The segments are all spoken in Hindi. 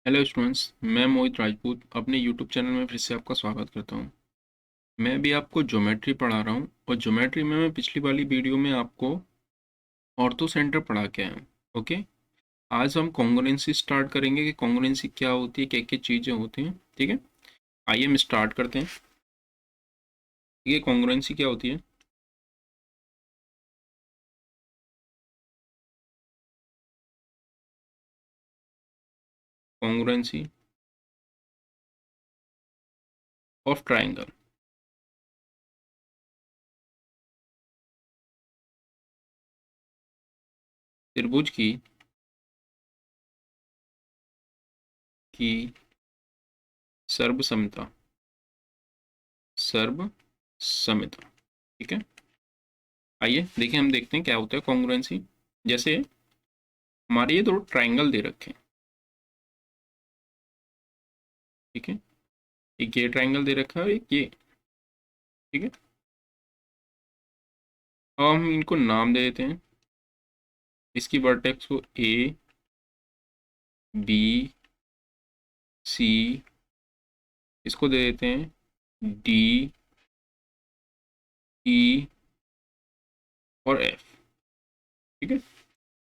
हेलो स्टूडेंट्स, मैं मोहित राजपूत अपने यूट्यूब चैनल में फिर से आपका स्वागत करता हूं। मैं भी आपको ज्योमेट्री पढ़ा रहा हूं और ज्योमेट्री में मैं पिछली वाली वीडियो में आपको ऑर्थो सेंटर पढ़ा के आया हूं। ओके, आज हम कॉन्ग्रुएंसी स्टार्ट करेंगे कि कॉन्ग्रुएंसी क्या होती है, क्या क्या चीज़ें होती हैं। ठीक है, आइए हम स्टार्ट करते हैं। ये कॉन्ग्रुएंसी क्या होती है? कॉन्ग्रुएंसी ऑफ ट्राइंगल, त्रिभुज की सर्वसमता, सर्वसमता। ठीक है, आइए देखिए, हम देखते हैं क्या होता है कॉन्ग्रुएंसी। जैसे हमारे ये दो ट्राइंगल दे रखे हैं। ठीक है, एक ये ट्राइंगल दे रखा है और एक ये। ठीक है, अब हम इनको नाम दे देते हैं। इसकी वर्टेक्स को ए, बी, सी, इसको दे देते हैं डी, ई और एफ। ठीक है,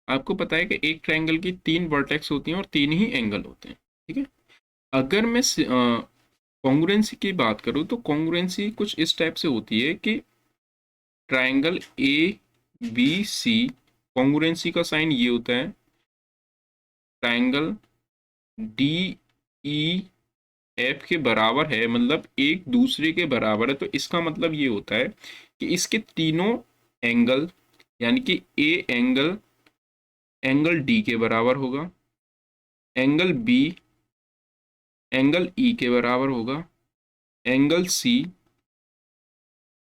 आपको पता है कि एक ट्राइंगल की तीन वर्टेक्स होती हैं और तीन ही एंगल होते हैं। ठीक है, अगर मैं कॉन्ग्रुएंसी की बात करूँ तो कॉन्ग्रुएंसी कुछ इस टाइप से होती है कि triangle A B C, congruency का साइन ये होता है। ट्राइंगल डी ई एफ के बराबर है, मतलब एक दूसरे के बराबर है, तो इसका मतलब ये होता है कि इसके तीनों एंगल, यानी कि ए एंगल एंगल डी के बराबर होगा, एंगल बी एंगल ई के बराबर होगा, एंगल सी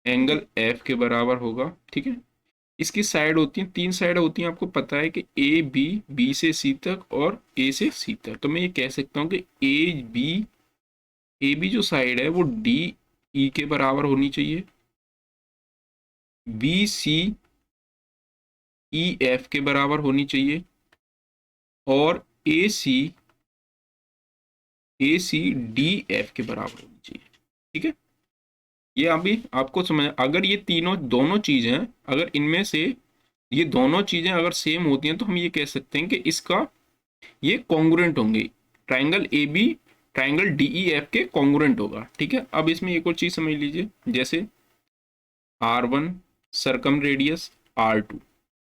एंगल एफ के बराबर होगा। ठीक है, इसकी साइड होती हैं, तीन साइड होती हैं, आपको पता है कि ए बी, बी से सी तक और ए से सी तक। तो मैं ये कह सकता हूँ कि ए बी जो साइड है वो डी ई के बराबर होनी चाहिए, बी सी ई एफ के बराबर होनी चाहिए, और ए सी डी एफ के बराबर होनी चाहिए। ठीक है, ये अभी आपको समझ, अगर ये तीनों दोनों चीजें, अगर इनमें से ये दोनों चीजें अगर सेम होती हैं तो हम ये कह सकते हैं कि इसका ये कॉन्ग्रुएंट होंगे। Triangle A B triangle D E F के कॉन्ग्रुएंट होगा। ठीक है, अब इसमें एक और चीज समझ लीजिए, जैसे R1 सरकम रेडियस R2।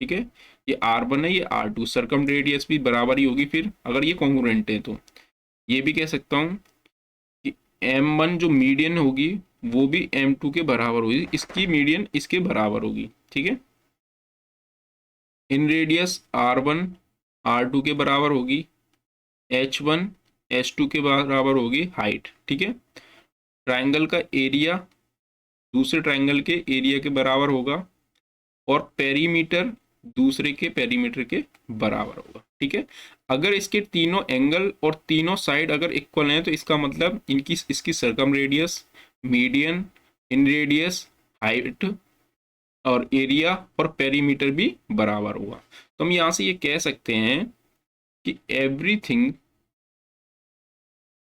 ठीक है, ये R1 है, ये R2, सरकम रेडियस भी बराबर ही होगी फिर अगर ये कॉन्ग्रुएंट है तो। ये भी कह सकता हूँ कि M1 जो मीडियन होगी वो भी M2 के बराबर होगी, इसकी मीडियन इसके बराबर होगी। ठीक है, इन रेडियस R1 R2 के बराबर होगी, H1 H2 के बराबर होगी हाइट। ठीक है, ट्राइंगल का एरिया दूसरे ट्राइंगल के एरिया के बराबर होगा, और पेरीमीटर दूसरे के पेरीमीटर के बराबर होगा। ठीक है, अगर इसके तीनों एंगल और तीनों साइड अगर इक्वल हैं तो इसका मतलब इनकी इसकी सर्कम रेडियस, मीडियन, इन रेडियस, हाइट और एरिया और पेरीमीटर भी बराबर होगा। तो हम यहां से ये कह सकते हैं कि everything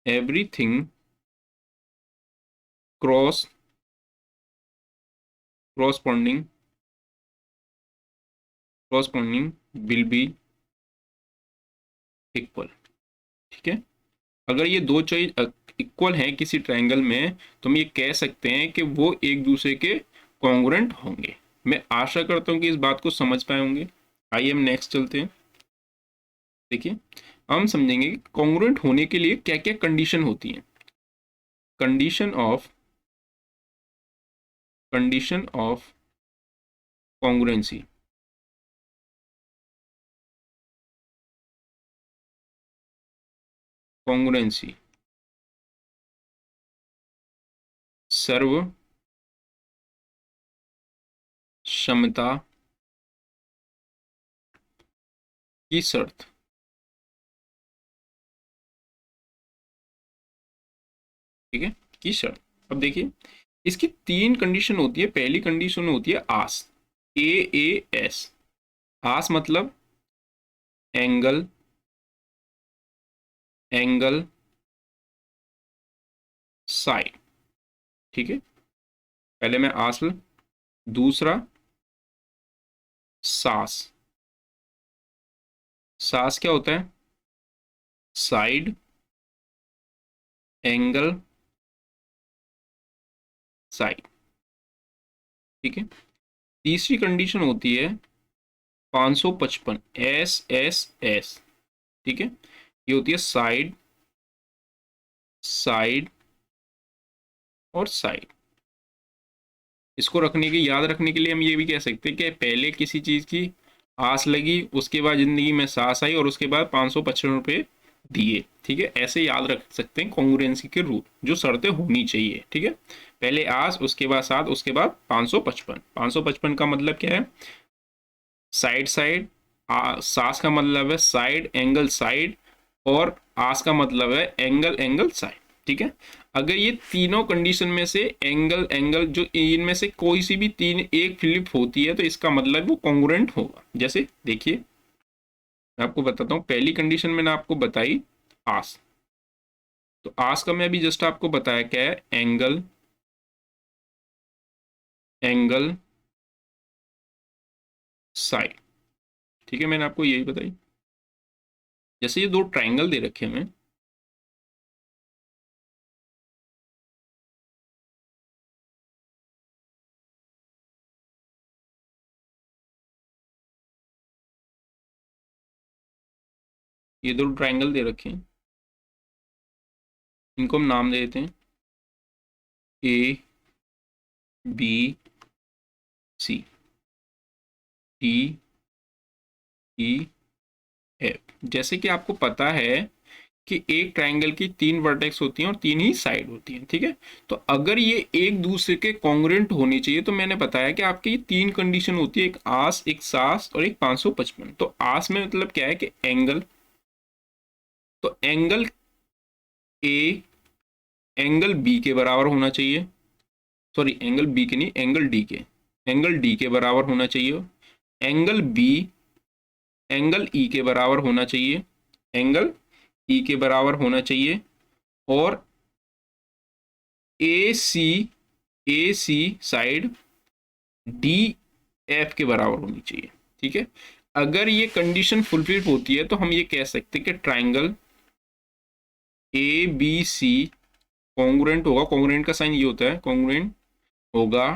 everything cross corresponding corresponding will be equal. ठीक है, अगर ये दो चीज इक्वल हैं किसी ट्रायंगल में तो हम ये कह सकते हैं कि वो एक दूसरे के कॉन्ग्रुएंट होंगे। मैं आशा करता हूँ कि इस बात को समझ पाए होंगे। आइए हम नेक्स्ट चलते हैं। देखिए, हम समझेंगे कि कॉन्ग्रुएंट होने के लिए क्या क्या कंडीशन होती हैं। Condition of condition of congruency. Congruency सर्व क्षमता की शर्त। ठीक है, की शर्त। अब देखिए, इसकी तीन कंडीशन होती है। पहली कंडीशन होती है आस, AAS। आस, मतलब एंगल एंगल साइड। ठीक है, पहले मैं आस्ल, दूसरा सास। सास क्या होता है? Side angle side. ठीक है, तीसरी कंडीशन होती है 555, एस एस एस। ठीक है, ये होती है साइड साइड और साइड। इसको रखने के, याद रखने के लिए हम ये भी कह सकते हैं कि पहले किसी चीज की आस लगी, उसके बाद जिंदगी में सास आई, और उसके बाद 555 रुपये दिए। ठीक है, ऐसे याद रख सकते हैं कॉन्ग्रुएंसी के रूल, जो शर्तें होनी चाहिए। ठीक है, पहले आस, उसके बाद सात, उसके बाद 555। 555 का मतलब क्या है? Side side. सास का मतलब है साइड एंगल साइड, और आस का मतलब है एंगल एंगल साइड। ठीक है, अगर ये तीनों कंडीशन में से एंगल एंगल जो इनमें से कोई सी भी तीन एक फ्लिप होती है, तो इसका मतलब वो कॉन्ग्रुएंट होगा। जैसे देखिए, मैं आपको बताता हूँ, पहली कंडीशन मैंने आपको बताई आस, तो आस का मैं अभी जस्ट आपको बताया क्या है, एंगल एंगल साइड। ठीक है, मैंने आपको यही बताई। जैसे ये दो ट्राइंगल दे रखे हैं, ये दो ट्राइंगल दे रखे हैं, इनको हम नाम दे देते हैं A B C D E F. जैसे कि आपको पता है कि एक ट्रायंगल की तीन वर्टेक्स होती हैं और तीन ही साइड होती हैं। ठीक है, तो अगर ये एक दूसरे के कॉन्ग्रुएंट होनी चाहिए, तो मैंने बताया कि आपकी ये तीन कंडीशन होती है, एक आस, एक सास और एक 555। तो आस में मतलब क्या है कि एंगल, तो एंगल ए एंगल बी के बराबर होना चाहिए, सॉरी एंगल बी के नहीं, एंगल डी के, एंगल डी के बराबर होना चाहिए। एंगल बी एंगल ई के बराबर होना चाहिए, एंगल ई के बराबर होना चाहिए। और ए सी साइड डी एफ के बराबर होनी चाहिए। ठीक है, अगर ये कंडीशन फुलफिल होती है, तो हम ये कह सकते हैं कि triangle A B C congruent होगा। कॉन्ग्रुएंट का साइन ये होता है, कॉन्ग्रुएंट होगा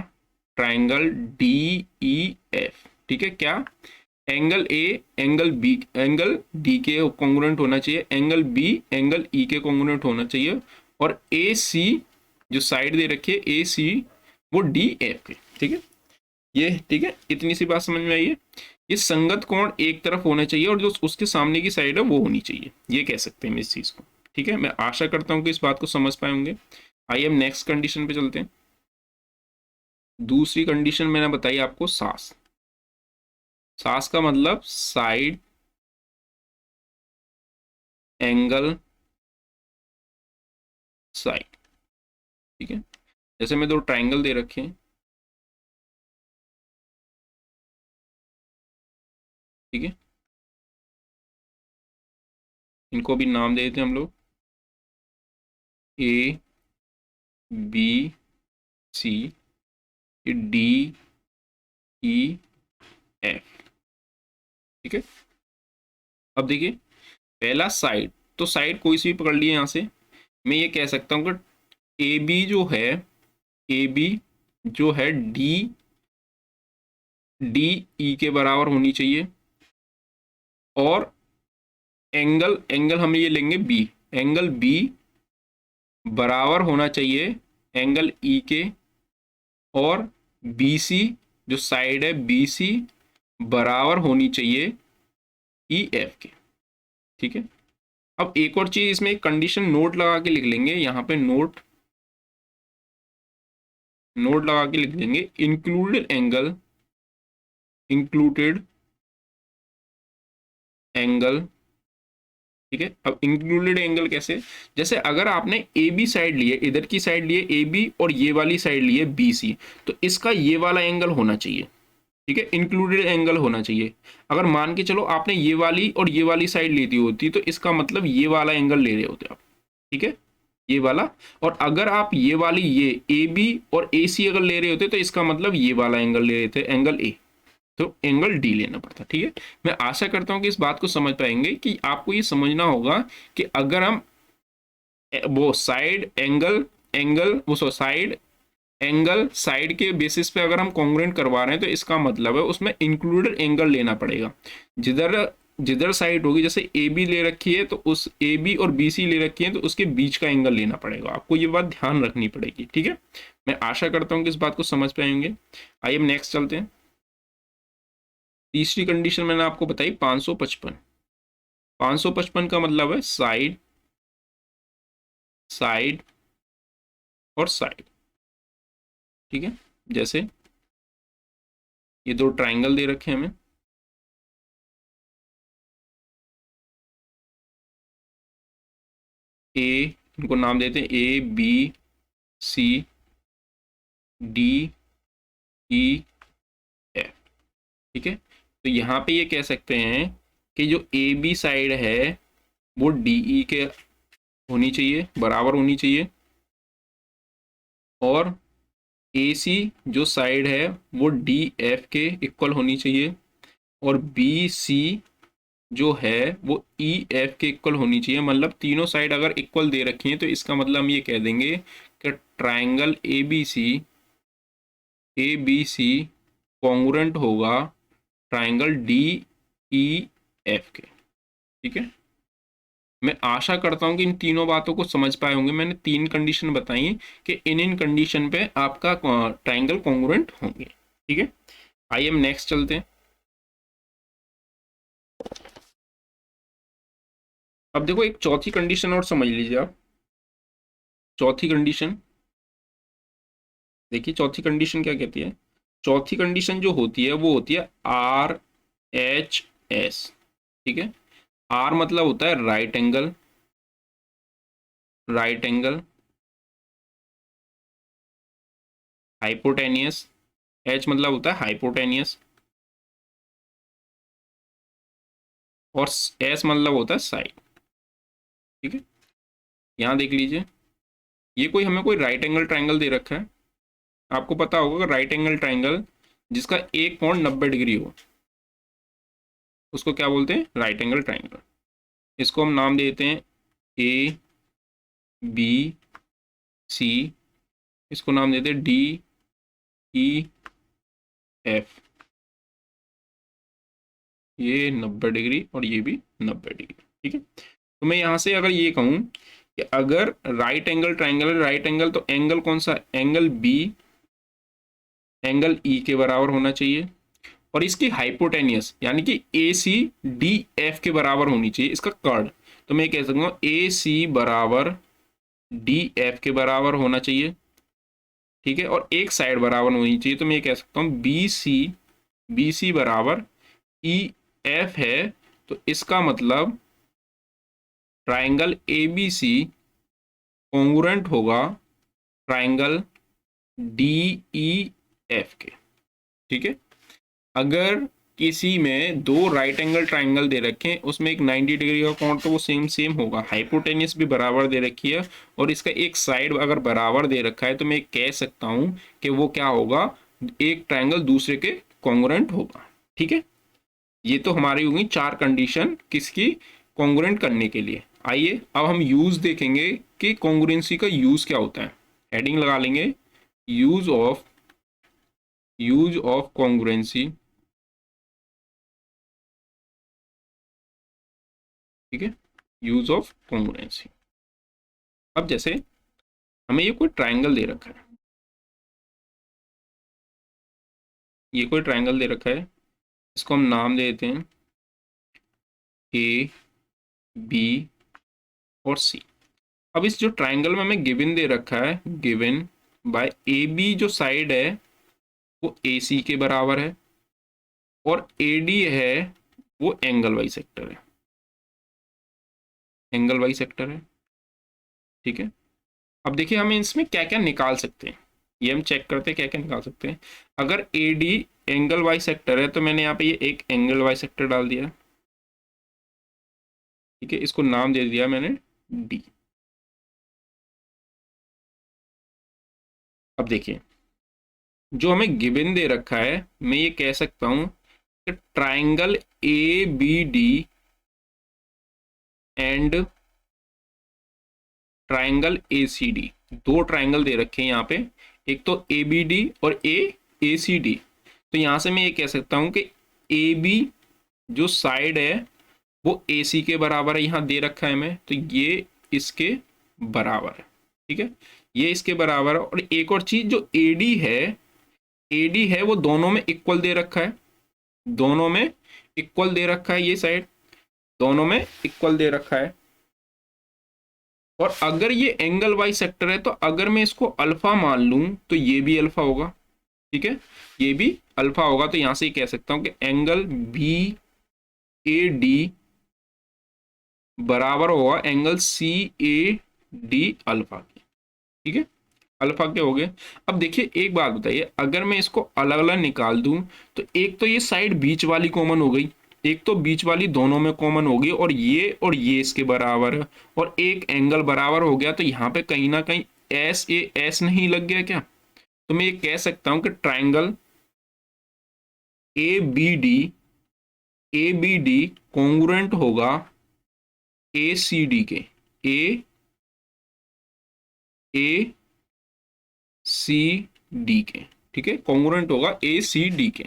ट्राइंगल डी ई एफ। ठीक है, क्या? Angle A angle B angle D के कॉन्ग्रुएंट होना चाहिए, एंगल बी एंगल ई के कॉन्ग्रुएंट होना चाहिए, और ए सी जो साइड दे रखी है ए सी, वो डी एफ के। ठीक है, ये ठीक है, इतनी सी बात समझ में आई है। ये संगत कोण एक तरफ होना चाहिए, और जो उसके सामने की साइड है वो होनी चाहिए, ये कह सकते हैं इस चीज को। ठीक है, मैं आशा करता हूँ कि इस बात को समझ पाए होंगे। आइए हम नेक्स्ट कंडीशन पे चलते हैं। दूसरी कंडीशन मैंने बताई आपको सास। सास का मतलब साइड एंगल साइड। ठीक है, जैसे मैं दो ट्राइंगल दे रखे हैं। ठीक है, इनको भी नाम दे देते हैं हम लोग, A B C D E F. ठीक है, अब देखिए, पहला साइड, तो साइड कोई सी भी पकड़ लिए यहां से। मैं ये कह सकता हूं कि ए बी जो है, ए बी जो है डी डी ई के बराबर होनी चाहिए, और एंगल एंगल हम ये लेंगे बी, एंगल बी बराबर होना चाहिए एंगल ई के, और बी सी जो साइड है बी सी बराबर होनी चाहिए ई एफ के। ठीक है, अब एक और चीज इसमें एक कंडीशन नोट लगा के लिख लेंगे, यहाँ पे नोट नोट लगा के लिख देंगे, इंक्लूडेड एंगल, इंक्लूडेड एंगल। ठीक है, अब इंक्लूडेड एंगल कैसे? जैसे अगर आपने ए बी साइड लिए, इधर की साइड लिए ए बी, और ये वाली साइड लिए बी सी, तो इसका ये वाला एंगल होना चाहिए। ठीक है, इंक्लूडेड एंगल होना चाहिए। अगर मान के चलो आपने ये वाली और ये वाली साइड लेती होती तो इसका मतलब ये वाला एंगल ले रहे होते आप, ठीक है, ये वाला। और अगर आप ये वाली ये ए बी और ए सी अगर ले रहे होते तो इसका मतलब ये वाला एंगल ले रहे थे, एंगल ए, तो एंगल डी लेना पड़ता, ठीक है। मैं आशा करता हूं कि इस बात को समझ पाएंगे कि आपको ये समझना होगा कि अगर हम वो साइड एंगल एंगल वो साइड एंगल साइड के बेसिस पे अगर हम कॉन्ग्रुएंट करवा रहे हैं तो इसका मतलब है उसमें इंक्लूडेड एंगल लेना पड़ेगा। जिधर जिधर साइड होगी, जैसे ए बी ले रखी है तो उस ए बी और बी सी ले रखी है तो उसके बीच का एंगल लेना पड़ेगा, आपको ये बात ध्यान रखनी पड़ेगी, ठीक है। मैं आशा करता हूँ कि इस बात को समझ पाएंगे। आइए हम नेक्स्ट चलते हैं। तीसरी कंडीशन मैंने आपको बताई 555। 555 का मतलब है साइड साइड और साइड, ठीक है। जैसे ये दो ट्राइंगल दे रखे हैं हमें, ए, इनको नाम देते हैं A B C D E F, ठीक है। तो यहाँ पे ये कह सकते हैं कि जो ए बी साइड है वो डी ई के होनी चाहिए, बराबर होनी चाहिए, और ए सी जो साइड है वो डी एफ के इक्वल होनी चाहिए, और बी सी जो है वो ई एफ के इक्वल होनी चाहिए। मतलब तीनों साइड अगर इक्वल दे रखी हैं तो इसका मतलब हम ये कह देंगे कि triangle A B C congruent होगा ट्राइंगल डी ई एफ के, ठीक है। मैं आशा करता हूं कि इन तीनों बातों को समझ पाए होंगे। मैंने तीन कंडीशन बताई कि इन कंडीशन पे आपका ट्राइंगल कॉन्ग्रुएंट होंगे, ठीक है। आइए हम नेक्स्ट चलते हैं। अब देखो एक चौथी कंडीशन और समझ लीजिए आप। चौथी कंडीशन देखिए, चौथी कंडीशन क्या कहती है। चौथी कंडीशन जो होती है वो होती है आर एच एस, ठीक है। आर मतलब होता है right angle, right angle hypotenuse, H मतलब होता है हाइपोटेनियस, और एस मतलब होता है साइड, ठीक है। यहां देख लीजिए, ये कोई हमें कोई राइट एंगल ट्राइंगल दे रखा है। आपको पता होगा कि राइट एंगल ट्राइंगल जिसका एक कोण 90 डिग्री हो उसको क्या बोलते हैं, राइट एंगल ट्राइंगल। इसको हम नाम देते हैं ए बी सी, इसको नाम देते हैं डी ई एफ। ये 90 डिग्री और ये भी 90 डिग्री, ठीक है। तो मैं यहां से अगर ये कहूं कि अगर राइट एंगल ट्राइंगल है, राइट एंगल, तो एंगल कौन सा, एंगल बी एंगल ई के बराबर होना चाहिए, और इसकी हाइपोटेनियस यानी कि ए सी डी एफ के बराबर होनी चाहिए इसका कर्ड। तो मैं कह सकूंगा ए सी बराबर डी एफ के बराबर होना चाहिए, ठीक है। और एक साइड बराबर होनी चाहिए, तो मैं ये कह सकता हूँ बी सी बराबर ई एफ है। तो इसका मतलब triangle A B C congruent होगा ट्राइंगल डी ई एफ के, ठीक है। अगर किसी में दो राइट एंगल ट्राइंगल दे रखे हैं उसमें एक 90 डिग्री का कोण, तो वो सेम सेम होगा, हाइपोटेनियस भी बराबर दे रखी है और इसका एक साइड अगर बराबर दे रखा है तो मैं कह सकता हूं कि वो क्या होगा, एक ट्राइंगल दूसरे के कॉन्ग्रुएंट होगा, ठीक है। ये तो हमारी होगी चार कंडीशन किसकी, कॉन्ग्रुएंट करने के लिए। आइए अब हम यूज देखेंगे कि कॉन्ग्रुएंसी का यूज क्या होता है। हेडिंग लगा लेंगे यूज ऑफ कॉन्ग्रुएंसी, ठीक है, यूज ऑफ कॉन्ग्रुएंसी। अब जैसे हमें ये कोई ट्राइंगल दे रखा है, ये कोई ट्राइंगल दे रखा है, इसको हम नाम दे देते हैं ए बी और सी। अब इस जो ट्राइंगल में हमें गिवन दे रखा है, गिवन बाय ए बी जो साइड है वो ए सी के बराबर है, और ए डी है वो एंगल वाई सेक्टर है, एंगल वाई सेक्टर है, ठीक है। अब देखिए हमें इसमें क्या क्या निकाल सकते हैं, ये हम चेक करते हैं क्या क्या निकाल सकते हैं। अगर A D angle bisector है तो मैंने यहाँ पे ये एक एंगल वाई सेक्टर डाल दिया, ठीक है, इसको नाम दे दिया मैंने डी। अब देखिए जो हमें गिवन दे रखा है, मैं ये कह सकता हूं कि triangle A B D and triangle A C D, दो ट्राइंगल दे रखे हैं यहाँ पे, एक तो ए बी डी और ए सी डी। तो यहां से मैं ये कह सकता हूं कि ए बी जो साइड है वो ए सी के बराबर है, यहां दे रखा है हमें, तो ये इसके बराबर है, ठीक है, ये इसके बराबर है। और एक और चीज जो एडी है, एडी है वो दोनों में इक्वल दे रखा है, दोनों में इक्वल दे रखा है, ये साइड दोनों में इक्वल दे रखा है। और अगर ये एंगल वाई सेक्टर है तो अगर मैं इसको अल्फा मान लूं तो ये भी अल्फा होगा, ठीक है, ये भी अल्फा होगा। तो यहां से ही कह सकता हूं कि एंगल बी ए डी बराबर होगा angle C A D alpha की, ठीक है, अल्फा के हो गए। अब देखिए एक बात बताइए, अगर मैं इसको अलग अलग निकाल दूं तो एक तो ये साइड बीच वाली कॉमन हो गई, एक तो बीच वाली दोनों में कॉमन होगी, और ये इसके बराबर है, और एक एंगल बराबर हो गया। तो यहाँ पे कहीं ना कहीं एस नहीं लग गया क्या? तो मैं ये कह सकता हूं कि triangle A B D congruent होगा ए सी डी के, ए सी डी के, ठीक है, कॉन्ग्रुएंट होगा ए सी डी के।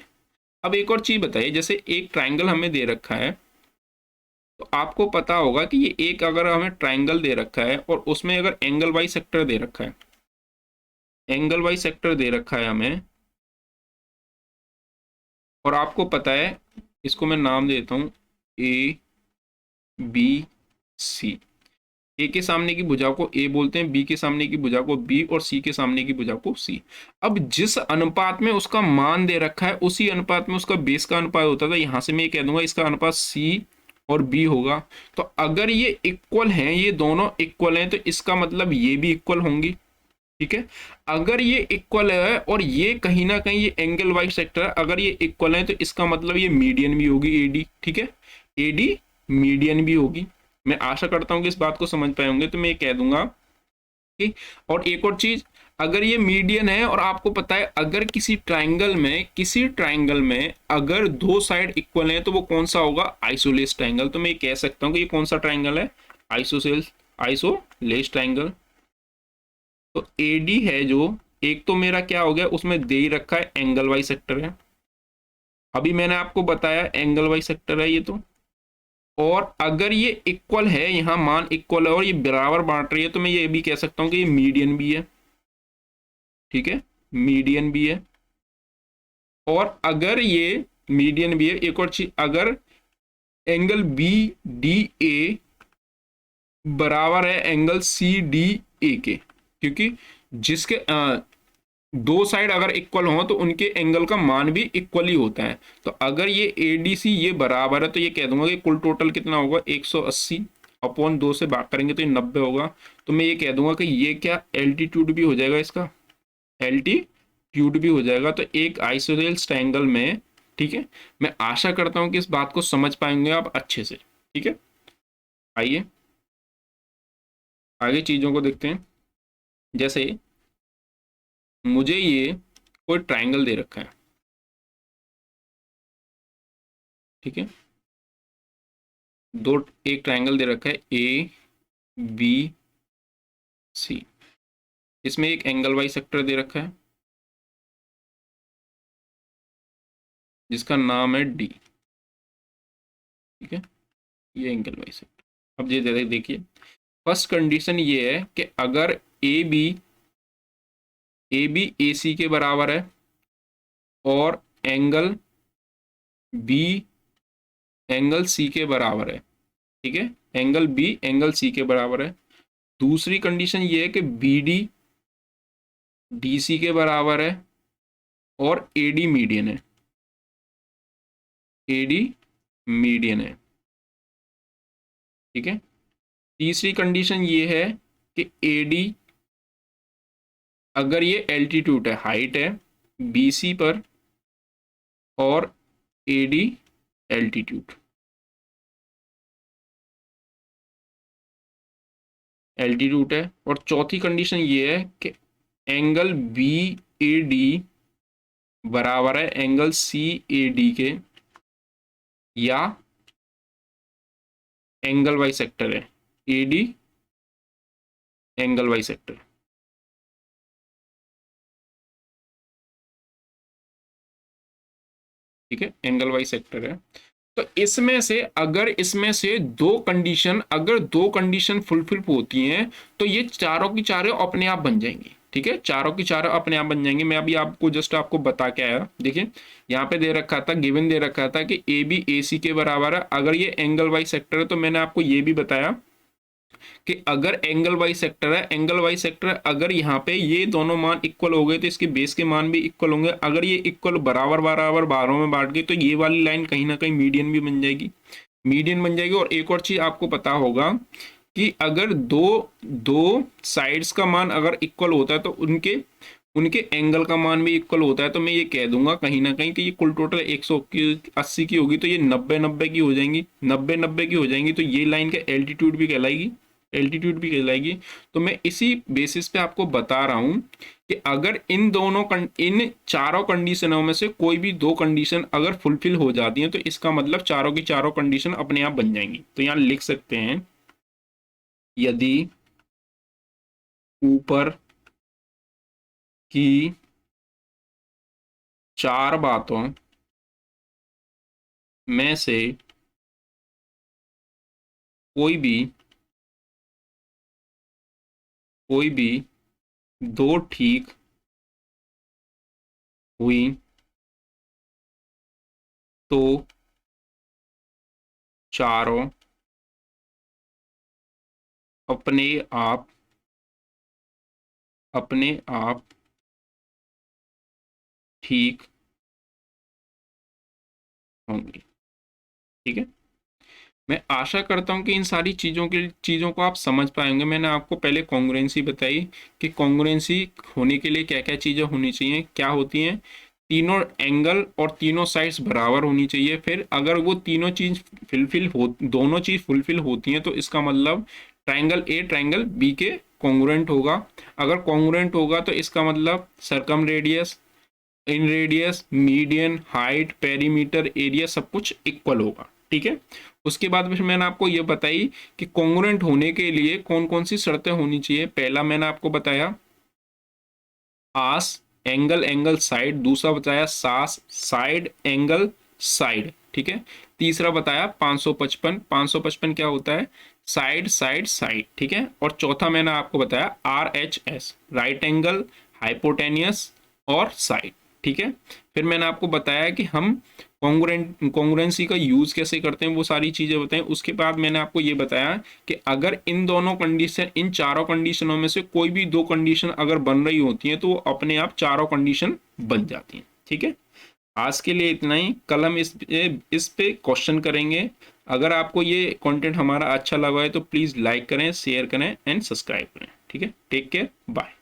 अब एक और चीज बताइए, जैसे एक ट्राइंगल हमें दे रखा है, तो आपको पता होगा कि ये एक अगर हमें ट्राइंगल दे रखा है और उसमें अगर एंगल वाई सेक्टर दे रखा है, एंगल वाई सेक्टर दे रखा है हमें, और आपको पता है, इसको मैं नाम देता हूं ए बी सी, ए के सामने की भुजा को ए बोलते हैं, बी के सामने की भुजा को बी, और सी के सामने की भुजा को सी। अब जिस अनुपात में उसका मान दे रखा है उसी अनुपात में उसका बेस का अनुपात होता था। यहां से मैं ये कह दूंगा इसका अनुपात सी और बी होगा। तो अगर ये इक्वल हैं, ये दोनों इक्वल हैं, तो इसका मतलब ये भी इक्वल होंगी, ठीक है। अगर ये इक्वल है और ये कहीं ना कहीं ये एंगल वाई सेक्टर है, अगर ये इक्वल है तो इसका मतलब ये मीडियन भी होगी एडी, ठीक है, एडी मीडियन भी होगी। मैं आशा करता हूं कि इस बात को समझ पाए होंगे। तो मैं ये कह दूंगा कि, और एक और चीज, अगर ये मीडियन है और आपको पता है अगर किसी ट्राइंगल में अगर दो साइड इक्वल हैं तो वो कौन सा होगा? Isosceles triangle. तो मैं ये कह सकता हूं कि ये कौन सा ट्राइंगल है? Isosceles triangle. तो एडी है जो, एक तो मेरा क्या हो गया, उसमें दे ही रखा है एंगल वाई सेक्टर है, अभी मैंने आपको बताया एंगल वाई सेक्टर है ये तो। और अगर ये इक्वल है, यहां मान इक्वल है और ये बराबर बांट रही है, तो मैं ये भी कह सकता हूं कि ये मीडियन भी है, ठीक है, मीडियन भी है। और अगर ये मीडियन भी है, एक और चीज, अगर एंगल बी डी ए बराबर है एंगल सी डी ए के, क्योंकि जिसके दो साइड अगर इक्वल हो तो उनके एंगल का मान भी इक्वल ही होता है। तो अगर ये एडीसी ये बराबर है तो ये कह दूंगा कि कुल टोटल कितना होगा? 180 अपॉन 2 से भाग करेंगे तो ये 90 होगा। तो मैं ये कह दूंगा कि ये क्या एल्टीट्यूड भी हो जाएगा, इसका एल्टीट्यूड भी हो जाएगा। तो एक आइसोसेलेस ट्रायंगल में, ठीक है, मैं आशा करता हूं कि इस बात को समझ पाएंगे आप अच्छे से, ठीक है। आइए आगे चीजों को देखते हैं। जैसे मुझे ये कोई ट्रायंगल दे रखा है, ठीक है, एक ट्रायंगल दे रखा है ए बी सी, इसमें एक एंगल वाई सेक्टर दे रखा है जिसका नाम है डी, ठीक है, ये एंगल वाई सेक्टर। अब ये देखिए, फर्स्ट कंडीशन ये है कि अगर ए बी ए सी के बराबर है और एंगल बी एंगल सी के बराबर है, ठीक है, एंगल बी एंगल सी के बराबर है। दूसरी कंडीशन ये है कि बी डी डी सी के बराबर है और ए डी मीडियन है, ए डी मीडियन है, ठीक है। तीसरी कंडीशन ये है कि ए डी, अगर ये एल्टीट्यूड है, हाइट है बी सी पर, और एडी एल्टीट्यूड, एल्टीट्यूड है। और चौथी कंडीशन ये है कि एंगल बी ए डी बराबर है एंगल सी ए डी के, या एंगल वाई सेक्टर है, A D angle bisector, ठीक है, एंगल वाई सेक्टर है। तो इसमें से अगर इसमें से दो कंडीशन फुलफिल होती हैं तो ये चारों की चारों अपने आप बन जाएंगी, ठीक है, चारों की चारों अपने आप बन जाएंगी। मैं अभी आपको जस्ट आपको बता के आया, देखिए यहाँ पे दे रखा था, गिवन दे रखा था कि ए बी ए सी के बराबर है अगर ये एंगल वाई सेक्टर है। तो मैंने आपको ये भी बताया कि अगर एंगल वाई सेक्टर है, एंगल वाई सेक्टर अगर यहाँ पे ये दोनों मान इक्वल हो गए तो इसके बेस के मान भी इक्वल होंगे। अगर ये इक्वल बराबर बराबर बारों में बांट गए तो ये वाली लाइन कहीं ना कहीं मीडियन भी बन जाएगी, मीडियन बन जाएगी। और एक और चीज आपको पता होगा कि अगर दो दो साइड्स का मान अगर इक्वल होता है तो उनके उनके एंगल का मान भी इक्वल होता है। तो मैं ये कह दूंगा कहीं ना कहीं कि ये कुल टोटल 180 की होगी तो ये 90-90 की हो जाएंगी, 90-90 की हो जाएंगी। तो ये लाइन का एल्टीट्यूड भी कहलाएगी, एल्टीट्यूड भी कहलाएगी। तो मैं इसी बेसिस पे आपको बता रहा हूं कि अगर इन चारों कंडीशनों में से कोई भी दो कंडीशन अगर फुलफिल हो जाती हैं तो इसका मतलब चारों की चारों कंडीशन अपने आप बन जाएंगी। तो यहां लिख सकते हैं, यदि ऊपर की चार बातों में से कोई भी दो ठीक हुई तो चारों अपने आप ठीक होंगी, ठीक है। मैं आशा करता हूं कि इन सारी चीज़ों को आप समझ पाएंगे। मैंने आपको पहले कॉन्ग्रुएंसी बताई कि कॉन्ग्रुएंसी होने के लिए क्या क्या चीज़ें होनी चाहिए, क्या होती हैं, तीनों एंगल और तीनों साइड्स बराबर होनी चाहिए। फिर अगर वो तीनों चीज दोनों चीज फुलफिल होती हैं तो इसका मतलब ट्राइंगल ए ट्राइंगल बी के कॉन्ग्रुएंट होगा। अगर कॉन्ग्रुएंट होगा तो इसका मतलब सर्कम रेडियस, इन radius, median, height, perimeter, area सब कुछ इक्वल होगा, ठीक है। उसके बाद फिर मैंने आपको ये बताई कि कॉन्ग्रुएंट होने के लिए कौन कौन सी शर्तें होनी चाहिए। पहला मैंने आपको बताया आस एंगल एंगल साइड, दूसरा बताया सास साइड एंगल साइड, ठीक है। तीसरा बताया 555, 555 क्या होता है, साइड साइड साइड, ठीक है। और चौथा मैंने आपको बताया RHS, राइट एंगल, हाइपोटेनियस और साइड, ठीक है। फिर मैंने आपको बताया कि हम कॉन्ग्रुएंसी का यूज कैसे करते हैं, वो सारी चीजें बताएं। उसके बाद मैंने आपको ये बताया कि अगर इन चारों कंडीशनों में से कोई भी दो कंडीशन अगर बन रही होती हैं तो वो अपने आप चारों कंडीशन बन जाती हैं, ठीक है। आज के लिए इतना ही, कल हम इस पे क्वेश्चन करेंगे। अगर आपको ये कंटेंट हमारा अच्छा लगा है तो प्लीज लाइक करें, शेयर करें एंड सब्सक्राइब करें, ठीक है। Take care, bye.